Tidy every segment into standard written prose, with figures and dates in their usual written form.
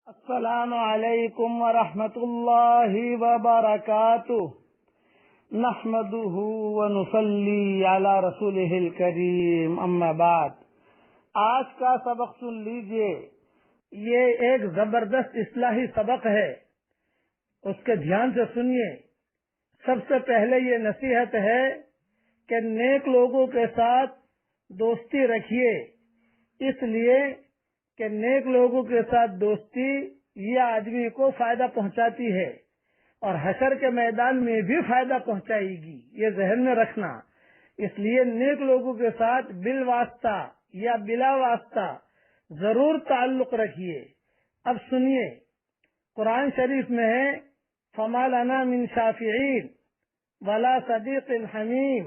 السلام علیکم ورحمۃ اللہ وبرکاتہ نحمده ونصلی علی رسولہ الکریم اما بعد۔ آج کا سبق سن لیجئے، یہ ایک زبردست اصلاحی سبق ہے، اس کے دھیان سے سنیے۔ سب سے پہلے یہ نصیحت ہے کہ نیک لوگوں کے ساتھ دوستی رکھیے، اس لیے کہ نیک لوگوں کے ساتھ دوستی یہ آدمی کو فائدہ پہنچاتی ہے اور حشر کے میدان میں بھی فائدہ پہنچائے گی، یہ ذہن میں رکھنا۔ اس لیے نیک لوگوں کے ساتھ بالواسطہ یا بلا واسطہ ضرور تعلق رکھیے۔ اب سنیے، قرآن شریف میں ہے فَمَا لَنَا مِن شَافِعِينَ وَلَا صَدِيقٍ حَمِيمٍ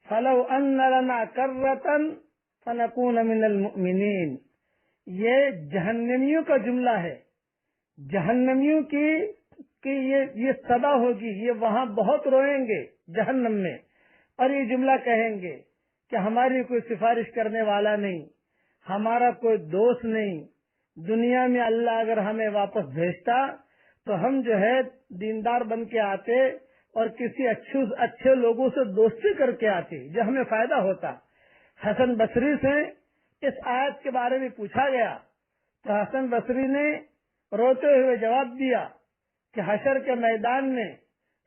فَلَوْ أَنَّ لَنَا كَرَّةً فَنَكُونَ مِنَ الْمُؤْمِنِينَ۔ یہ جہنمیوں کا جملہ ہے، جہنمیوں کی یہ صدا ہوگی، یہ وہاں بہت روئیں گے جہنم میں، اور یہ جملہ کہیں گے کہ ہماری کوئی سفارش کرنے والا نہیں، ہمارا کوئی دوست نہیں۔ دنیا میں اللہ اگر ہمیں واپس بھیجتا تو ہم جو ہے دیندار بن کے آتے اور کسی اچھے لوگوں سے دوستی کر کے آتے جو ہمیں فائدہ ہوتا۔ حسن بصری سے اس آیت کے بارے میں پوچھا گیا تو حسن بصری نے روتے ہوئے جواب دیا کہ حشر کے میدان میں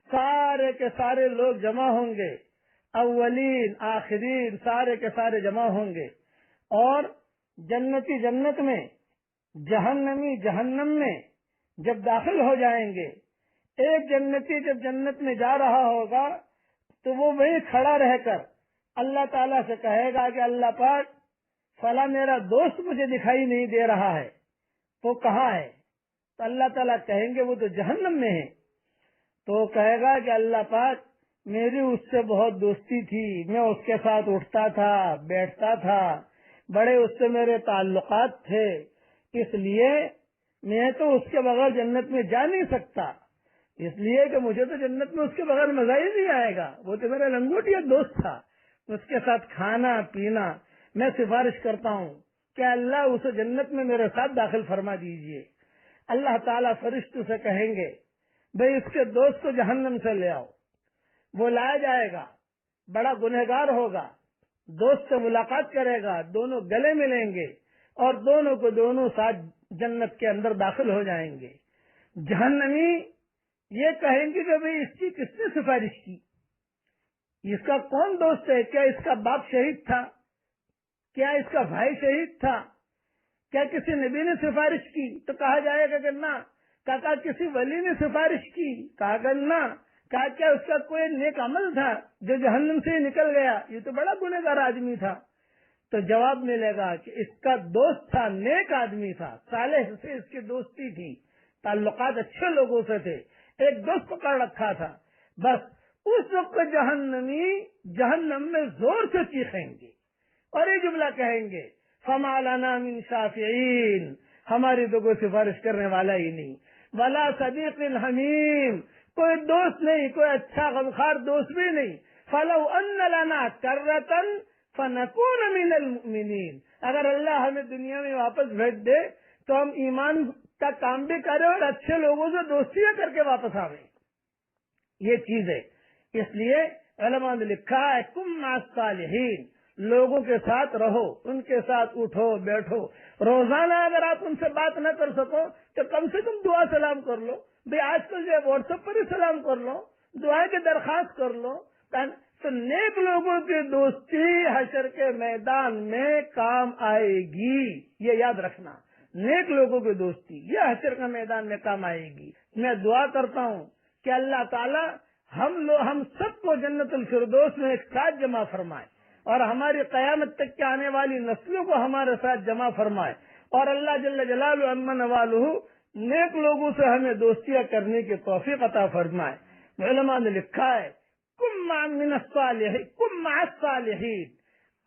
سارے کے سارے لوگ جمع ہوں گے، اولین آخرین سارے کے سارے جمع ہوں گے، اور جنتی جنت میں، جہنمی جہنم میں جب داخل ہو جائیں گے، ایک جنتی جب جنت میں جا رہا ہوگا تو وہ وہیں کھڑا رہ کر اللہ تعالیٰ سے کہے گا کہ اللہ پاک فلاں میرا دوست مجھے دکھائی نہیں دے رہا ہے، وہ کہاں ہے؟ تو اللہ تعالیٰ کہیں گے وہ تو جہنم میں ہے۔ تو وہ کہے گا کہ اللہ پاک میری اس سے بہت دوستی تھی، میں اس کے ساتھ اٹھتا تھا بیٹھتا تھا، بڑے اس سے میرے تعلقات تھے، اس لیے میں تو اس کے بغیر جنت میں جا نہیں سکتا، اس لیے کہ مجھے تو جنت میں اس کے بغیر مزہ ہی نہیں آئے گا، وہ تو میرا لنگوٹیا دوست تھا، اس کے ساتھ کھانا پینا۔ میں سفارش کرتا ہوں کہ اللہ اسے جنت میں میرے ساتھ داخل فرما دیجئے۔ اللہ تعالیٰ فرشتوں سے کہیں گے بھئی اس کے دوست کو جہنم سے لے آؤ، وہ لایا جائے گا، بڑا گنہگار ہوگا، دوست سے ملاقات کرے گا، دونوں گلے ملیں گے اور دونوں کو دونوں ساتھ جنت کے اندر داخل ہو جائیں گے۔ جہنمی یہ کہیں گے کہ بھئی اس کی کس نے سفارش کی، اس کا کون دوست ہے؟ کیا اس کا باپ شہید تھا؟ کیا اس کا بھائی شہید تھا؟ کیا کسی نبی نے سفارش کی؟ تو کہا جائے گا کہ نہ۔ کہا کسی ولی نے سفارش کی؟ کہا کہ نہ۔ کہا کیا اس کا کوئی نیک عمل تھا جو جہنم سے نکل گیا؟ یہ تو بڑا گنہگار آدمی تھا۔ تو جواب ملے گا کہ اس کا دوست تھا، نیک آدمی تھا، صالح سے اس کی دوستی تھی، تعلقات اچھے لوگوں سے تھے، ایک دوست پکڑ رکھا تھا۔ بس اس وقت جہنمی جہنم میں زور سے چیخیں گے اور یہ جملہ کہیں گے فَمَا لَنَا مِن شَافِعِينَ، ہماری تو کوئی سفارش کرنے والا ہی نہیں، وَلَا صَدِيقٍ حَمِيمٍ، کوئی دوست نہیں، کوئی اچھا غمخوار دوست بھی نہیں، فَلَوْ أَنَّ لَنَا كَرَّةً فَنَكُونَ مِنَ الْمُؤْمِنِينَ، اگر اللہ ہمیں دنیا میں واپس بھیج دے تو ہم ایمان کا کام بھی کریں اور اچھے لوگوں سے دوستیاں کر کے واپس آویں۔ یہ چیز ہے، اس لیے علماء نے لکھا ہے کم مع الصالحین، لوگوں کے ساتھ رہو، ان کے ساتھ اٹھو بیٹھو، روزانہ اگر آپ ان سے بات نہ کر سکو تو کم سے کم دعا سلام کر لو، بھئی آج کل جو ہے واٹس ایپ پر ہی سلام کر لو، دعا کی درخواست کر لو۔ تو نیک لوگوں کی دوستی حشر کے میدان میں کام آئے گی، یہ یاد رکھنا، نیک لوگوں کی دوستی یہ حشر کے میدان میں کام آئے گی۔ میں دعا کرتا ہوں کہ اللہ تعالی ہم سب کو جنت الفردوس میں ایک ساتھ جمع فرمائے اور ہماری قیامت تک کے آنے والی نسلوں کو ہمارے ساتھ جمع فرمائے، اور اللہ جل جلالہ عما نوالہ نیک لوگوں سے ہمیں دوستیاں کرنے کی توفیق عطا فرمائے۔ علماء نے لکھا ہے کم مع الصالحین،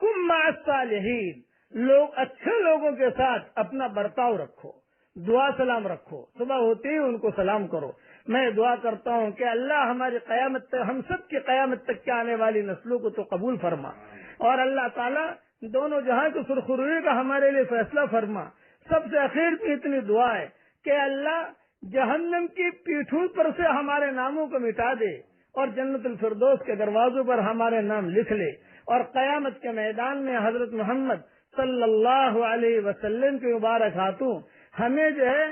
کم مع الصالحین، لوگ اچھے لوگوں کے ساتھ اپنا برتاؤ رکھو، دعا سلام رکھو، صبح ہوتے ہی ان کو سلام کرو۔ میں دعا کرتا ہوں کہ اللہ ہماری قیامت تک، ہم سب کی قیامت تک کے آنے والی نسلوں کو تو قبول فرما، اور اللہ تعالیٰ دونوں جہاں کی سرخروئی کا ہمارے لیے فیصلہ فرما۔ سب سے اخیر کی اتنی دعا ہے کہ اللہ جہنم کی پیٹھوں پر سے ہمارے ناموں کو مٹا دے اور جنت الفردوس کے دروازوں پر ہمارے نام لکھ لے، اور قیامت کے میدان میں حضرت محمد صلی اللہ علیہ وسلم کے مبارک ہاتھوں ہمیں جو ہے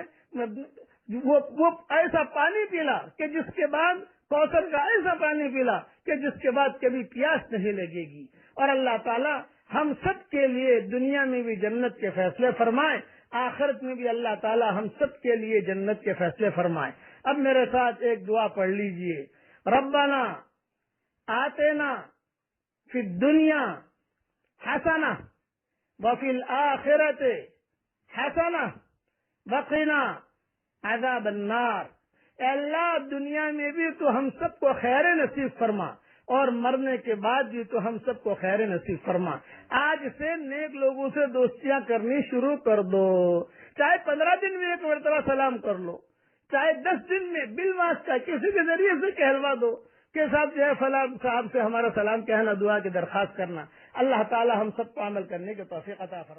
وہ ایسا پانی پلا کہ جس کے بعد کوثر کا ایسا پانی پلا کہ جس کے بعد کبھی پیاس نہیں لگے گی، اور اللہ تعالی ہم سب کے لیے دنیا میں بھی جنت کے فیصلے فرمائے، آخرت میں بھی اللہ تعالی ہم سب کے لیے جنت کے فیصلے فرمائے۔ اب میرے ساتھ ایک دعا پڑھ لیجئے، ربنا آتنا فی الدنیا حسنہ وفی الآخرۃ حسنہ وقنا عذاب النار۔ اے اللہ دنیا میں بھی تو ہم سب کو خیر نصیب فرما، اور مرنے کے بعد بھی تو ہم سب کو خیر نصیب فرما۔ آج سے نیک لوگوں سے دوستیاں کرنی شروع کر دو، چاہے 15 دن میں ایک مرتبہ سلام کر لو، چاہے 10 دن میں بالواسطہ کسی کے ذریعے سے کہلوا دو کہ صاحب جو ہے فلاں صاحب سے ہمارا سلام کہنا، دعا کی درخواست کرنا۔ اللہ تعالی ہم سب کو عمل کرنے کے توفیق عطا فرمائے۔